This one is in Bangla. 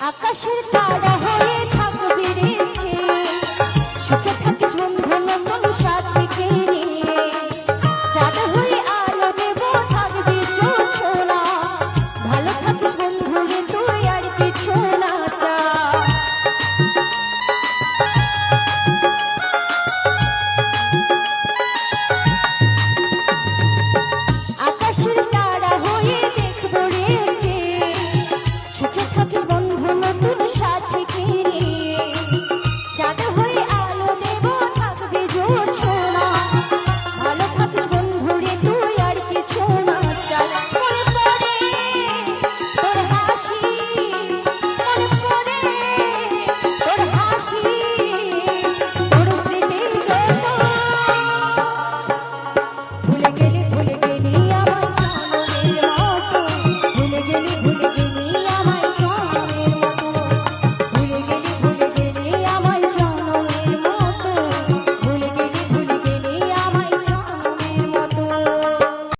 আকাশের তারা হয়ে থাকবি রে চেয়ে, সুখে থাকিস বন্ধু নতুন সাথীকে নিয়ে। চাঁদ হয়ে আলো দেব থাকবি চোছনা, ভালো থাকিস বন্ধু রে তুই আর কিছু না চা। আকাশের তারা হয়ে দেখব রে চেয়ে, সুখে থাকিস বন্ধু নতুন সাথী